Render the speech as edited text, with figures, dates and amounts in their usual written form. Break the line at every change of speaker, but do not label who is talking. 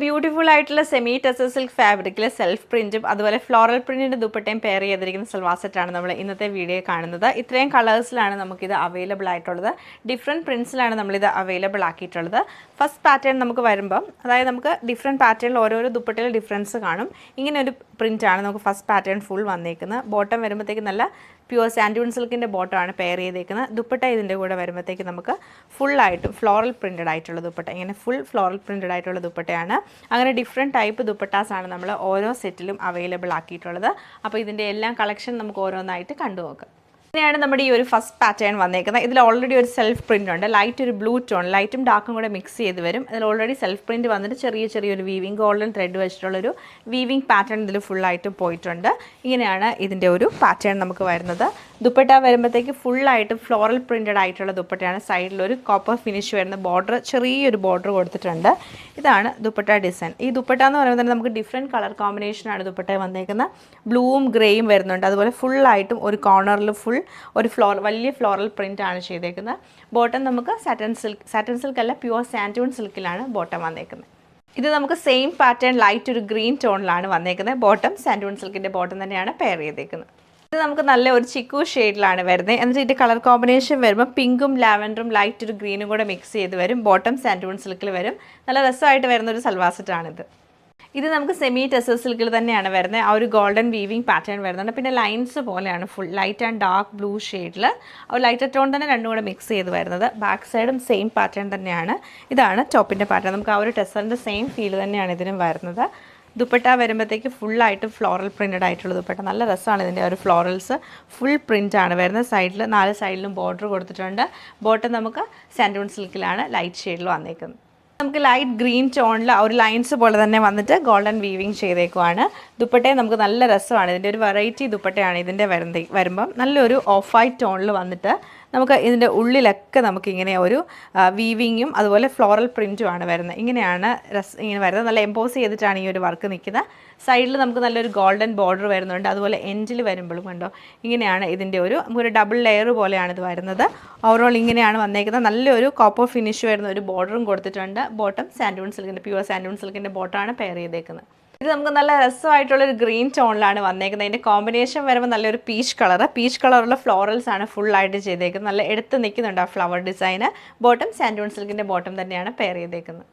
Beautiful ആയിട്ടുള്ള semi tussar silk ഫാബ്രിക്കിലെ self പ്രിന്റും അതുപോലെ floral പ്രിന്റിന്റെ ദുപ്പട്ടയും പെയർ ചെയ്തിരിക്കുന്ന സൽവാർ സെറ്റാണ് നമ്മൾ ഇന്നത്തെ വീഡിയോ കാണുന്നത്. ഇത്രയും കളേഴ്സിലാണ് നമുക്കിത് അവൈലബിൾ ആയിട്ടുള്ളത്. ഡിഫറെൻറ്റ് പ്രിന്റ്സിലാണ് നമ്മളിത് അവൈലബിൾ ആക്കിയിട്ടുള്ളത്. ഫസ്റ്റ് പാറ്റേൺ നമുക്ക് വരുമ്പം അതായത് നമുക്ക് ഡിഫറെൻറ്റ് പാറ്റേണിൽ ഓരോരോ ദുപ്പട്ടയിൽ ഡിഫറൻസ് കാണും. ഇങ്ങനെ ഒരു പ്രിൻ്റാണ് നമുക്ക് ഫസ്റ്റ് പാറ്റേൺ ഫുൾ വന്നേക്കുന്നത്. ബോട്ടം വരുമ്പോഴത്തേക്ക് നല്ല പ്യുവർ സാൻഡൂൺ സിൽക്കിൻ്റെ ബോട്ടമാണ് പെയർ ചെയ്തേക്കുന്നത്. ദുപ്പട്ട ഇതിൻ്റെ കൂടെ വരുമ്പോഴത്തേക്ക് നമുക്ക് ഫുള്ളായിട്ടും ഫ്ലോറൽ പ്രിൻറ്റഡ് ആയിട്ടുള്ള ദുപ്പട്ട, ഇങ്ങനെ ഫുൾ ഫ്ലോറൽ പ്രിൻറ്റഡ് ആയിട്ടുള്ള ദുപ്പട്ടയാണ്. അങ്ങനെ ഡിഫറെൻറ്റ് ടൈപ്പ് ദുപ്പട്ടാസാണ് നമ്മൾ ഓരോ സെറ്റിലും അവൈലബിൾ ആക്കിയിട്ടുള്ളത്. അപ്പോൾ ഇതിൻ്റെ എല്ലാം കളക്ഷൻ നമുക്ക് ഓരോന്നായിട്ട് കണ്ടുനോക്കാം. ഇങ്ങനെയാണ് നമ്മുടെ ഈ ഒരു ഫസ്റ്റ് പാറ്റേൺ വന്നേക്കുന്നത്. ഇതിൽ ഓൾറെഡി ഒരു സെൽഫ് പ്രിൻ്റ് ഉണ്ട്. ലൈറ്റ് ഒരു ബ്ലൂ ടോൺ, ലൈറ്റും ഡാർക്കും കൂടെ മിക്സ് ചെയ്ത് വരും. അതിൽ ഓൾറെഡി സെൽഫ് പ്രിൻറ്റ് വന്നിട്ട് ചെറിയൊരു വീവിങ് ഗോൾഡൻ ത്രെഡ് വെച്ചിട്ടുള്ളൊരു വീവിങ് പാറ്റേൺ ഇതിൽ ഫുള്ളായിട്ട് പോയിട്ടുണ്ട്. ഇങ്ങനെയാണ് ഇതിൻ്റെ ഒരു പാറ്റേൺ നമുക്ക് വരുന്നത്. ദുപ്പട്ട വരുമ്പോഴത്തേക്ക് ഫുള്ളായിട്ട് ഫ്ലോറൽ പ്രിൻറ്റഡ് ആയിട്ടുള്ള ദുപ്പട്ടയാണ്. സൈഡിലൊരു കോപ്പർ ഫിനിഷ് വരുന്ന ബോർഡർ, ചെറിയൊരു ബോർഡർ കൊടുത്തിട്ടുണ്ട്. ഇതാണ് ദുപ്പട്ട ഡിസൈൻ. ഈ ദുപ്പട്ട എന്ന് പറയുമ്പോൾ തന്നെ നമുക്ക് ഡിഫറെൻറ്റ് കളർ കോമ്പിനേഷനാണ് ദുപ്പട്ട വന്നേക്കുന്നത്. ബ്ലൂവും ഗ്രേയും വരുന്നുണ്ട്. അതുപോലെ ഫുള്ളായിട്ടും ഒരു കോർണറിൽ ഫുൾ ഒരു വലിയ ഫ്ലോറൽ പ്രിൻ്റാണ് ചെയ്തേക്കുന്നത്. ബോട്ടം നമുക്ക് സാറ്റൻ സിൽക്ക് അല്ല, പ്യുവർ സാൻഡൂൺ സിൽക്കിലാണ് ബോട്ടം വന്നേക്കുന്നത്. ഇത് നമുക്ക് സെയിം പാറ്റേൺ ലൈറ്റ് ഒരു ഗ്രീൻ ടോണിലാണ് വന്നേക്കുന്നത്. ബോട്ടം സാൻഡൂൺ സിൽക്കിൻ്റെ ബോട്ടം തന്നെയാണ് പെയർ ചെയ്തേക്കുന്നത്. ഇത് നമുക്ക് നല്ല ഒരു ചിക്കു ഷെയ്ഡിലാണ് വരുന്നത്. എന്നിട്ട് ഇതിൻ്റെ കളർ കോമ്പിനേഷൻ വരുമ്പോൾ പിങ്കും ലാവൻഡറും ലൈറ്റ് ഒരു ഗ്രീനും കൂടെ മിക്സ് ചെയ്ത് വരും. ബോട്ടം സാൻഡൂൺ സിൽക്കിൽ വരും. നല്ല രസമായിട്ട് വരുന്ന ഒരു സൽവാർ സെറ്റാണിത്. ഇത് നമുക്ക് സെമി ടെസർ സിൽക്കിൽ തന്നെയാണ് വരുന്നത്. ആ ഒരു ഗോൾഡൻ വീവിങ് പാറ്റേൺ വരുന്നുണ്ട്. പിന്നെ ലൈൻസ് പോലെയാണ് full light and dark blue ഷെയ്ഡിൽ ഒരു ലൈറ്റ് ടോൺ തന്നെ രണ്ടും കൂടെ മിക്സ് ചെയ്ത് വരുന്നത്. ബാക്ക് സൈഡും സെയിം പാറ്റേൺ തന്നെയാണ്. ഇതാണ് ടോപ്പിൻ്റെ പാറ്റേൺ. നമുക്ക് ആ ഒരു ടെസറിൻ്റെ സെയിം ഫീൽ തന്നെയാണ് ഇതിനും വരുന്നത്. ദുപ്പട്ട വരുമ്പോഴത്തേക്ക് ഫുള്ളായിട്ട് ഫ്ലോറൽ പ്രിൻറ്റഡ് ആയിട്ടുള്ള ദുപ്പട്ട. നല്ല രസമാണ് ഇതിൻ്റെ ഒരു ഫ്ലോറൽസ്. ഫുൾ പ്രിൻ്റാണ് വരുന്നത്. സൈഡിൽ 4 സൈഡിലും ബോർഡർ കൊടുത്തിട്ടുണ്ട്. ബോട്ടം നമുക്ക് സാൻഡൂൺ സിൽക്കിലാണ് ലൈറ്റ് ഷെയ്ഡിൽ വന്നേക്കുന്നത്. നമുക്ക് ലൈറ്റ് ഗ്രീൻ ടോണിൽ ആ ഒരു ലൈൻസ് പോലെ തന്നെ വന്നിട്ട് ഗോൾഡൻ വീവിങ് ചെയ്തേക്കുവാണ്. ദുപ്പട്ടയെ നമുക്ക് നല്ല രസമാണ്. ഇതിൻ്റെ ഒരു വെറൈറ്റി ദുപ്പട്ടയാണ് ഇതിൻ്റെ വരുമ്പം നല്ലൊരു ഓഫ് വൈറ്റ് ടോണിൽ വന്നിട്ട് നമുക്ക് ഇതിൻ്റെ ഉള്ളിലൊക്കെ നമുക്കിങ്ങനെ ഒരു വീവിങ്ങും അതുപോലെ ഫ്ലോറൽ പ്രിൻറ്റുമാണ് വരുന്നത്. ഇങ്ങനെയാണ് ഇങ്ങനെ വരുന്നത്. നല്ല എംപോസ് ചെയ്തിട്ടാണ് ഈ ഒരു വർക്ക് നിൽക്കുന്നത്. സൈഡിൽ നമുക്ക് നല്ലൊരു ഗോൾഡൻ ബോർഡർ വരുന്നുണ്ട്. അതുപോലെ എൻഡിൽ വരുമ്പോഴും കണ്ടോ ഇങ്ങനെയാണ് ഇതിൻ്റെ നമുക്കൊരു ഡബിൾ ലെയർ പോലെയാണ് ഇത് വരുന്നത്. ഓവറോൾ ഇങ്ങനെയാണ് വന്നേക്കുന്നത്. നല്ലൊരു കോപ്പർ ഫിനിഷ് വരുന്ന ഒരു ബോർഡറും കൊടുത്തിട്ടുണ്ട്. ബോട്ടം സാൻഡൂൺ സിൽക്കിൻ്റെ പ്യുവർ സാൻഡൂൺ സിൽക്കിൻ്റെ ബോട്ടമാണ് പെയർ ചെയ്തേക്കുന്നത്. ഇത് നമുക്ക് നല്ല രസമായിട്ടുള്ളൊരു ഗ്രീൻ ടോണിലാണ് വന്നേക്കുന്നത്. അതിൻ്റെ കോമ്പിനേഷൻ വരുമ്പോൾ നല്ലൊരു പീച്ച് കളറുള്ള ഫ്ലോറൽസ് ആണ് ഫുള്ളായിട്ട് ചെയ്തേക്കുന്നത്. നല്ല എടുത്ത് നിൽക്കുന്നുണ്ട് ആ ഫ്ലവർ ഡിസൈന്. ബോട്ടം സാൻഡൂൺ സിൽക്കിൻ്റെ ബോട്ടം തന്നെയാണ് പെയർ ചെയ്തേക്കുന്നത്.